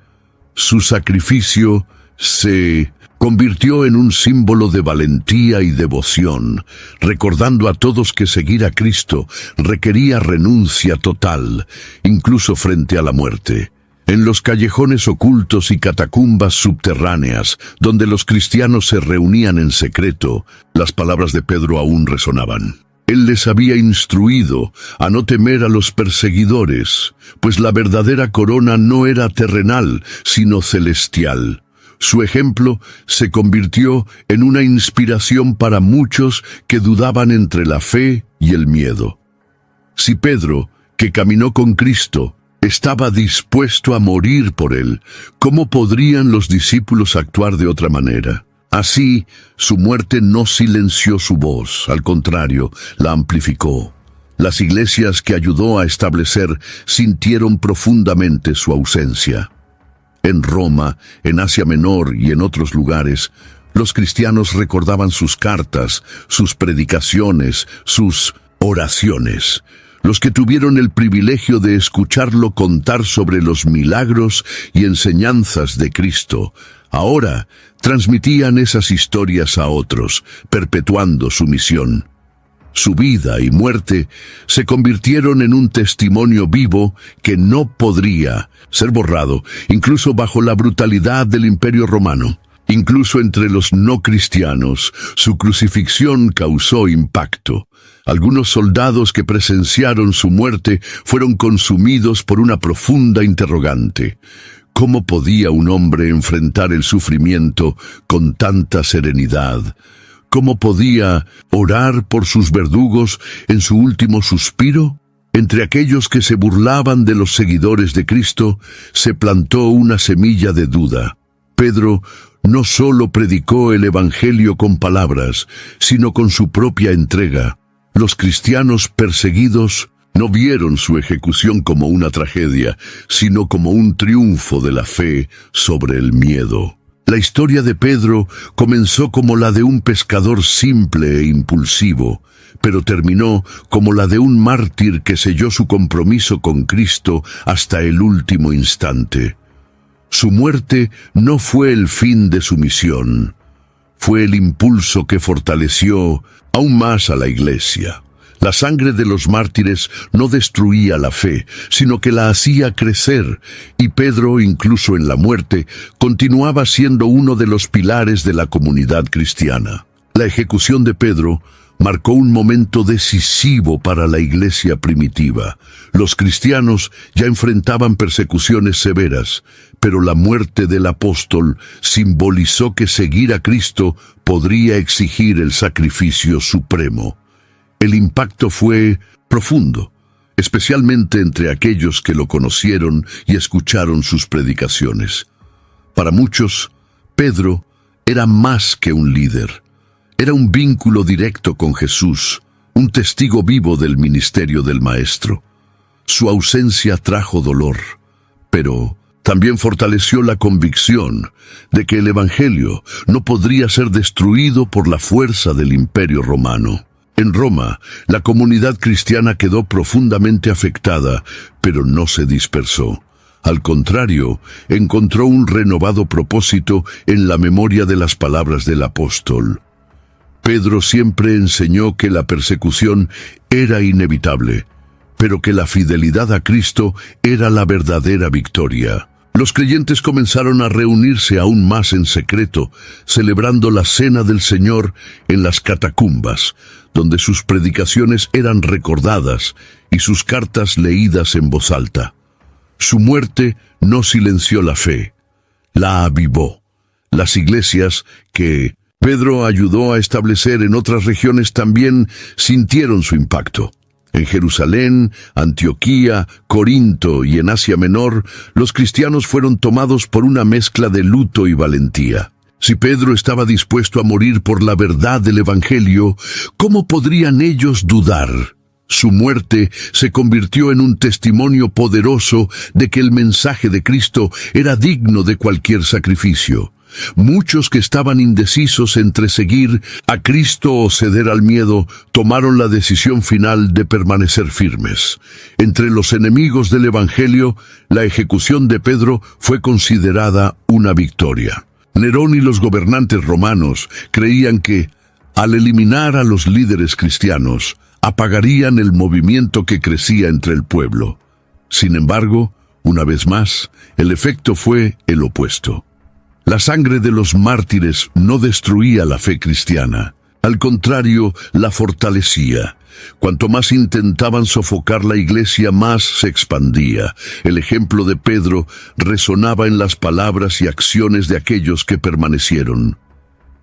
[SPEAKER 2] Su sacrificio se convirtió en un símbolo de valentía y devoción, recordando a todos que seguir a Cristo requería renuncia total, incluso frente a la muerte. En los callejones ocultos y catacumbas subterráneas, donde los cristianos se reunían en secreto, las palabras de Pedro aún resonaban. Él les había instruido a no temer a los perseguidores, pues la verdadera corona no era terrenal, sino celestial. Su ejemplo se convirtió en una inspiración para muchos que dudaban entre la fe y el miedo. Si Pedro, que caminó con Cristo, estaba dispuesto a morir por él, ¿cómo podrían los discípulos actuar de otra manera? Así, su muerte no silenció su voz, al contrario, la amplificó. Las iglesias que ayudó a establecer sintieron profundamente su ausencia. En Roma, en Asia Menor y en otros lugares, los cristianos recordaban sus cartas, sus predicaciones, sus oraciones. Los que tuvieron el privilegio de escucharlo contar sobre los milagros y enseñanzas de Cristo, ahora transmitían esas historias a otros, perpetuando su misión. Su vida y muerte se convirtieron en un testimonio vivo que no podría ser borrado, incluso bajo la brutalidad del Imperio Romano. Incluso entre los no cristianos, su crucifixión causó impacto. Algunos soldados que presenciaron su muerte fueron consumidos por una profunda interrogante. ¿Cómo podía un hombre enfrentar el sufrimiento con tanta serenidad? ¿Cómo podía orar por sus verdugos en su último suspiro? Entre aquellos que se burlaban de los seguidores de Cristo, se plantó una semilla de duda. Pedro no solo predicó el Evangelio con palabras, sino con su propia entrega. Los cristianos perseguidos no vieron su ejecución como una tragedia, sino como un triunfo de la fe sobre el miedo. La historia de Pedro comenzó como la de un pescador simple e impulsivo, pero terminó como la de un mártir que selló su compromiso con Cristo hasta el último instante. Su muerte no fue el fin de su misión, fue el impulso que fortaleció aún más a la Iglesia. La sangre de los mártires no destruía la fe, sino que la hacía crecer, y Pedro, incluso en la muerte, continuaba siendo uno de los pilares de la comunidad cristiana. La ejecución de Pedro marcó un momento decisivo para la Iglesia primitiva. Los cristianos ya enfrentaban persecuciones severas, pero la muerte del apóstol simbolizó que seguir a Cristo podría exigir el sacrificio supremo. El impacto fue profundo, especialmente entre aquellos que lo conocieron y escucharon sus predicaciones. Para muchos, Pedro era más que un líder. Era un vínculo directo con Jesús, un testigo vivo del ministerio del Maestro. Su ausencia trajo dolor, pero también fortaleció la convicción de que el Evangelio no podría ser destruido por la fuerza del Imperio Romano. En Roma, la comunidad cristiana quedó profundamente afectada, pero no se dispersó. Al contrario, encontró un renovado propósito en la memoria de las palabras del apóstol. Pedro siempre enseñó que la persecución era inevitable, pero que la fidelidad a Cristo era la verdadera victoria. Los creyentes comenzaron a reunirse aún más en secreto, celebrando la Cena del Señor en las catacumbas, donde sus predicaciones eran recordadas y sus cartas leídas en voz alta. Su muerte no silenció la fe, la avivó. Las iglesias que Pedro ayudó a establecer en otras regiones también sintieron su impacto. En Jerusalén, Antioquía, Corinto y en Asia Menor, los cristianos fueron tomados por una mezcla de luto y valentía. Si Pedro estaba dispuesto a morir por la verdad del Evangelio, ¿cómo podrían ellos dudar? Su muerte se convirtió en un testimonio poderoso de que el mensaje de Cristo era digno de cualquier sacrificio. Muchos que estaban indecisos entre seguir a Cristo o ceder al miedo, tomaron la decisión final de permanecer firmes. Entre los enemigos del Evangelio, la ejecución de Pedro fue considerada una victoria. Nerón y los gobernantes romanos creían que, al eliminar a los líderes cristianos, apagarían el movimiento que crecía entre el pueblo. Sin embargo, una vez más, el efecto fue el opuesto. La sangre de los mártires no destruía la fe cristiana. Al contrario, la fortalecía. Cuanto más intentaban sofocar la iglesia, más se expandía. El ejemplo de Pedro resonaba en las palabras y acciones de aquellos que permanecieron.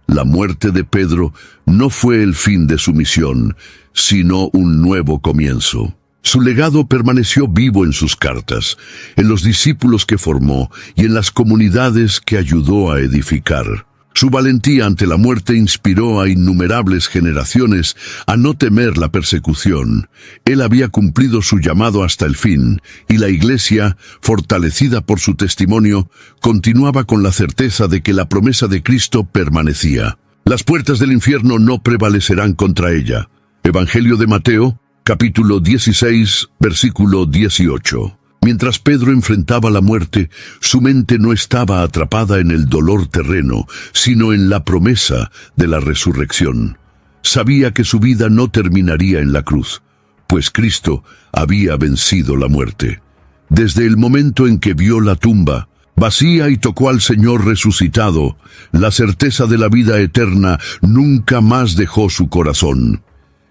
[SPEAKER 2] La muerte de Pedro no fue el fin de su misión, sino un nuevo comienzo. Su legado permaneció vivo en sus cartas, en los discípulos que formó y en las comunidades que ayudó a edificar. Su valentía ante la muerte inspiró a innumerables generaciones a no temer la persecución. Él había cumplido su llamado hasta el fin, y la Iglesia, fortalecida por su testimonio, continuaba con la certeza de que la promesa de Cristo permanecía. Las puertas del infierno no prevalecerán contra ella. Evangelio de Mateo, capítulo 16, versículo 18. Mientras Pedro enfrentaba la muerte, su mente no estaba atrapada en el dolor terreno, sino en la promesa de la resurrección. Sabía que su vida no terminaría en la cruz, pues Cristo había vencido la muerte. Desde el momento en que vio la tumba vacía y tocó al Señor resucitado, la certeza de la vida eterna nunca más dejó su corazón.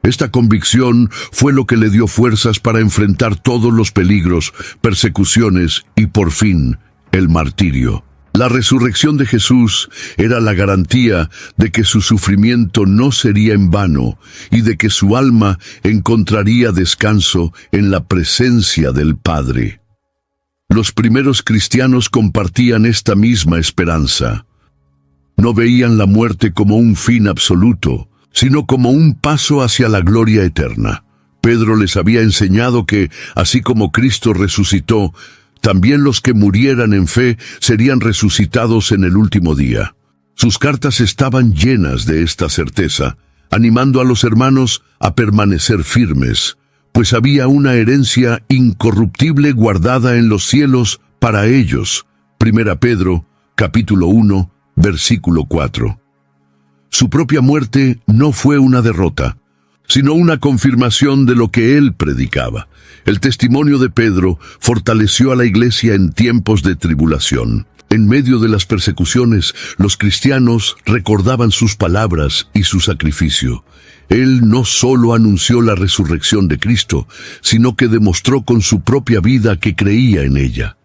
[SPEAKER 2] Esta convicción fue lo que le dio fuerzas para enfrentar todos los peligros, persecuciones y, por fin, el martirio. La resurrección de Jesús era la garantía de que su sufrimiento no sería en vano y de que su alma encontraría descanso en la presencia del Padre. Los primeros cristianos compartían esta misma esperanza. No veían la muerte como un fin absoluto, sino como un paso hacia la gloria eterna. Pedro les había enseñado que, así como Cristo resucitó, también los que murieran en fe serían resucitados en el último día. Sus cartas estaban llenas de esta certeza, animando a los hermanos a permanecer firmes, pues había una herencia incorruptible guardada en los cielos para ellos. 1 Pedro, capítulo 1, versículo 4. Su propia muerte no fue una derrota, sino una confirmación de lo que él predicaba. El testimonio de Pedro fortaleció a la iglesia en tiempos de tribulación. En medio de las persecuciones, los cristianos recordaban sus palabras y su sacrificio. Él no solo anunció la resurrección de Cristo, sino que demostró con su propia vida que creía en ella.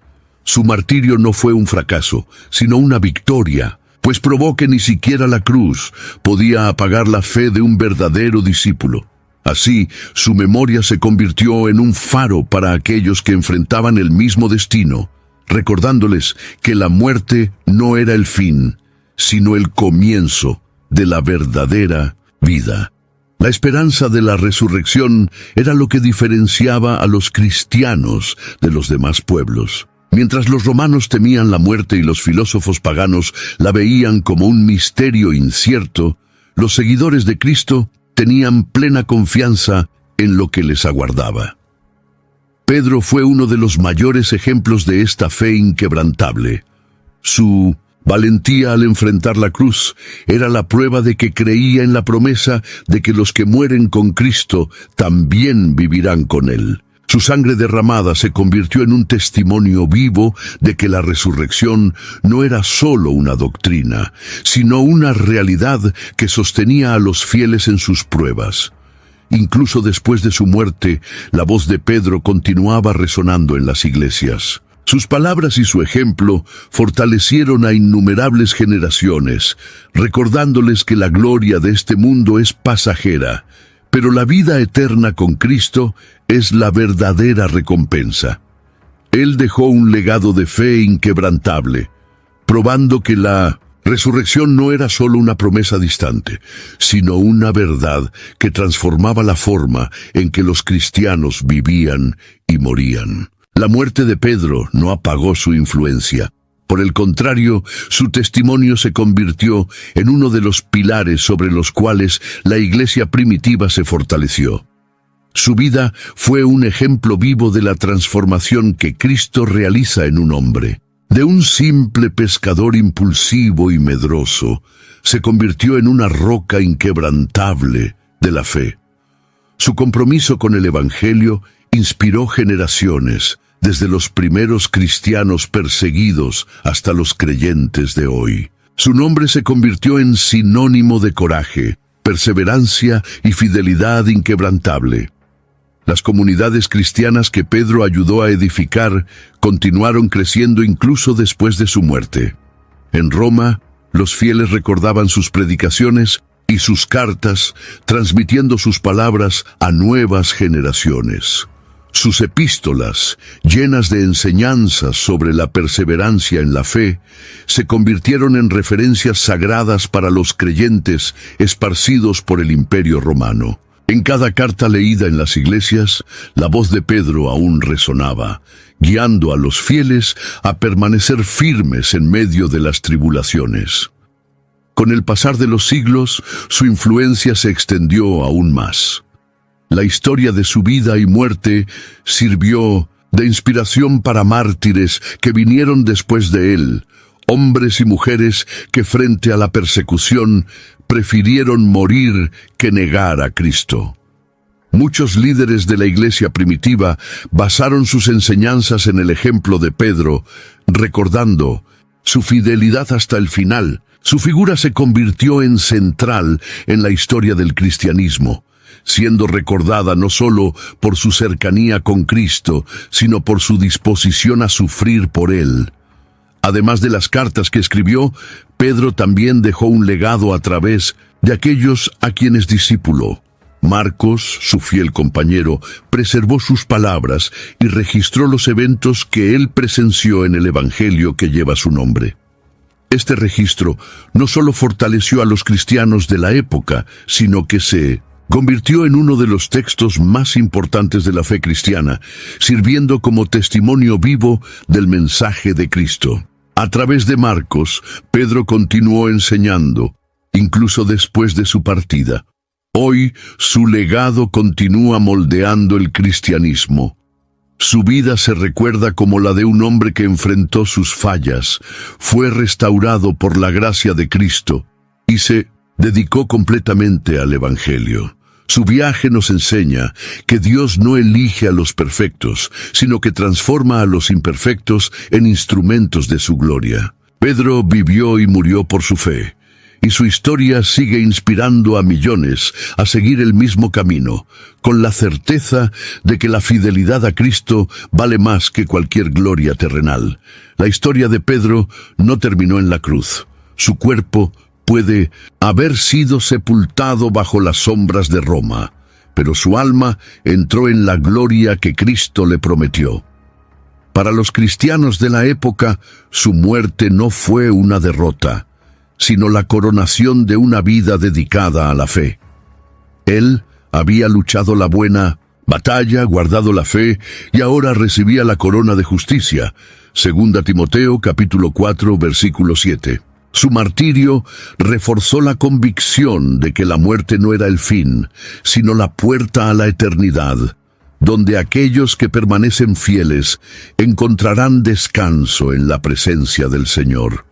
[SPEAKER 2] Su martirio no fue un fracaso, sino una victoria, pues probó que ni siquiera la cruz podía apagar la fe de un verdadero discípulo. Así, su memoria se convirtió en un faro para aquellos que enfrentaban el mismo destino, recordándoles que la muerte no era el fin, sino el comienzo de la verdadera vida. La esperanza de la resurrección era lo que diferenciaba a los cristianos de los demás pueblos. Mientras los romanos temían la muerte y los filósofos paganos la veían como un misterio incierto, los seguidores de Cristo tenían plena confianza en lo que les aguardaba. Pedro fue uno de los mayores ejemplos de esta fe inquebrantable. Su valentía al enfrentar la cruz era la prueba de que creía en la promesa de que los que mueren con Cristo también vivirán con Él. Su sangre derramada se convirtió en un testimonio vivo de que la resurrección no era solo una doctrina, sino una realidad que sostenía a los fieles en sus pruebas. Incluso después de su muerte, la voz de Pedro continuaba resonando en las iglesias. Sus palabras y su ejemplo fortalecieron a innumerables generaciones, recordándoles que la gloria de este mundo es pasajera, pero la vida eterna con Cristo es la verdadera recompensa. Él dejó un legado de fe inquebrantable, probando que la resurrección no era solo una promesa distante, sino una verdad que transformaba la forma en que los cristianos vivían y morían. La muerte de Pedro no apagó su influencia. Por el contrario, su testimonio se convirtió en uno de los pilares sobre los cuales la iglesia primitiva se fortaleció. Su vida fue un ejemplo vivo de la transformación que Cristo realiza en un hombre. De un simple pescador impulsivo y medroso, se convirtió en una roca inquebrantable de la fe. Su compromiso con el Evangelio inspiró generaciones, desde los primeros cristianos perseguidos hasta los creyentes de hoy. Su nombre se convirtió en sinónimo de coraje, perseverancia y fidelidad inquebrantable. Las comunidades cristianas que Pedro ayudó a edificar continuaron creciendo incluso después de su muerte. En Roma, los fieles recordaban sus predicaciones y sus cartas, transmitiendo sus palabras a nuevas generaciones. Sus epístolas, llenas de enseñanzas sobre la perseverancia en la fe, se convirtieron en referencias sagradas para los creyentes esparcidos por el Imperio Romano. En cada carta leída en las iglesias, la voz de Pedro aún resonaba, guiando a los fieles a permanecer firmes en medio de las tribulaciones. Con el pasar de los siglos, su influencia se extendió aún más. La historia de su vida y muerte sirvió de inspiración para mártires que vinieron después de él, hombres y mujeres que frente a la persecución prefirieron morir que negar a Cristo. Muchos líderes de la iglesia primitiva basaron sus enseñanzas en el ejemplo de Pedro, recordando su fidelidad hasta el final. Su figura se convirtió en central en la historia del cristianismo, siendo recordada no solo por su cercanía con Cristo, sino por su disposición a sufrir por Él. Además de las cartas que escribió, Pedro también dejó un legado a través de aquellos a quienes discípuló. Marcos, su fiel compañero, preservó sus palabras y registró los eventos que él presenció en el Evangelio que lleva su nombre. Este registro no solo fortaleció a los cristianos de la época, sino que se convirtió en uno de los textos más importantes de la fe cristiana, sirviendo como testimonio vivo del mensaje de Cristo. A través de Marcos, Pedro continuó enseñando, incluso después de su partida. Hoy, su legado continúa moldeando el cristianismo. Su vida se recuerda como la de un hombre que enfrentó sus fallas, fue restaurado por la gracia de Cristo y se dedicó completamente al Evangelio. Su viaje nos enseña que Dios no elige a los perfectos, sino que transforma a los imperfectos en instrumentos de su gloria. Pedro vivió y murió por su fe, y su historia sigue inspirando a millones a seguir el mismo camino, con la certeza de que la fidelidad a Cristo vale más que cualquier gloria terrenal. La historia de Pedro no terminó en la cruz. Su cuerpo puede haber sido sepultado bajo las sombras de Roma, pero su alma entró en la gloria que Cristo le prometió. Para los cristianos de la época, su muerte no fue una derrota, sino la coronación de una vida dedicada a la fe. Él había luchado la buena batalla, guardado la fe, y ahora recibía la corona de justicia. 2 Timoteo capítulo 4, versículo 7. Su martirio reforzó la convicción de que la muerte no era el fin, sino la puerta a la eternidad. donde aquellos que permanecen fieles encontrarán descanso en la presencia del Señor.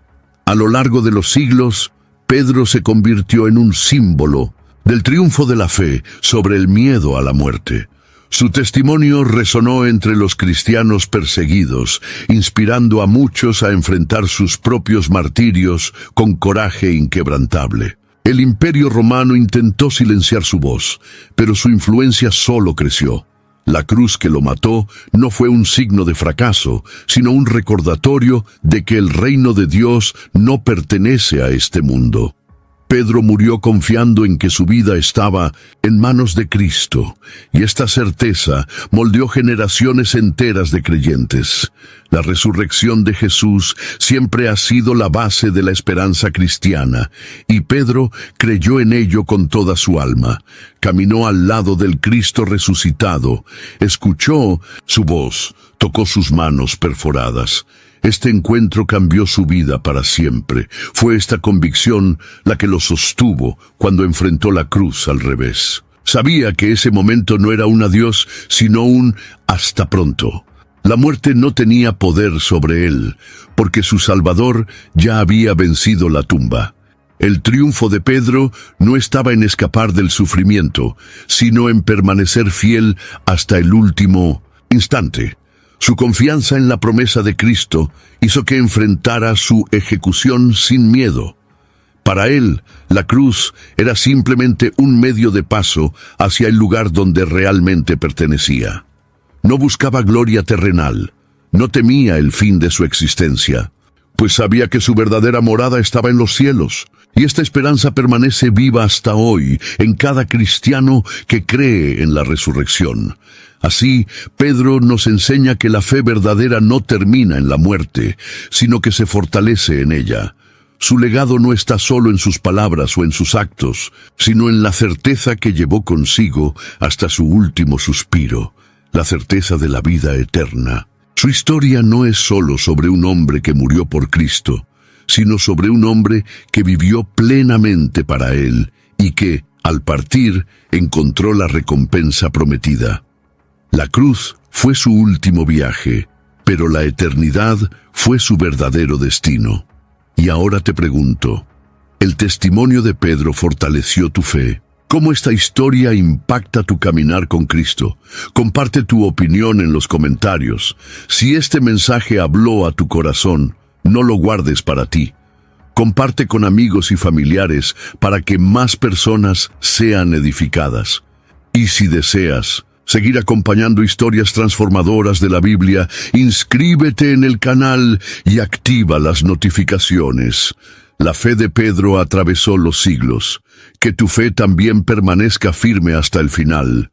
[SPEAKER 2] A lo largo de los siglos, Pedro se convirtió en un símbolo del triunfo de la fe sobre el miedo a la muerte. Su testimonio resonó entre los cristianos perseguidos, inspirando a muchos a enfrentar sus propios martirios con coraje inquebrantable. El Imperio Romano intentó silenciar su voz, pero su influencia solo creció. La cruz que lo mató no fue un signo de fracaso, sino un recordatorio de que el reino de Dios no pertenece a este mundo. Pedro murió confiando en que su vida estaba en manos de Cristo, y esta certeza moldeó generaciones enteras de creyentes. La resurrección de Jesús siempre ha sido la base de la esperanza cristiana, y Pedro creyó en ello con toda su alma. Caminó al lado del Cristo resucitado, escuchó su voz, tocó sus manos perforadas. Este encuentro cambió su vida para siempre. Fue esta convicción la que lo sostuvo cuando enfrentó la cruz al revés. Sabía que ese momento no era un adiós, sino un hasta pronto. La muerte no tenía poder sobre él, porque su Salvador ya había vencido la tumba. El triunfo de Pedro no estaba en escapar del sufrimiento, sino en permanecer fiel hasta el último instante. Su confianza en la promesa de Cristo hizo que enfrentara su ejecución sin miedo. Para él, la cruz era simplemente un medio de paso hacia el lugar donde realmente pertenecía. No buscaba gloria terrenal, no temía el fin de su existencia, pues sabía que su verdadera morada estaba en los cielos, y esta esperanza permanece viva hasta hoy en cada cristiano que cree en la resurrección. Así, Pedro nos enseña que la fe verdadera no termina en la muerte, sino que se fortalece en ella. Su legado no está solo en sus palabras o en sus actos, sino en la certeza que llevó consigo hasta su último suspiro, la certeza de la vida eterna. Su historia no es solo sobre un hombre que murió por Cristo, sino sobre un hombre que vivió plenamente para Él y que, al partir, encontró la recompensa prometida. La cruz fue su último viaje, pero la eternidad fue su verdadero destino. Y ahora te pregunto, ¿el testimonio de Pedro fortaleció tu fe? ¿Cómo esta historia impacta tu caminar con Cristo? Comparte tu opinión en los comentarios. Si este mensaje habló a tu corazón, no lo guardes para ti. Comparte con amigos y familiares para que más personas sean edificadas. Y si deseas seguir acompañando historias transformadoras de la Biblia, inscríbete en el canal y activa las notificaciones. La fe de Pedro atravesó los siglos. Que tu fe también permanezca firme hasta el final.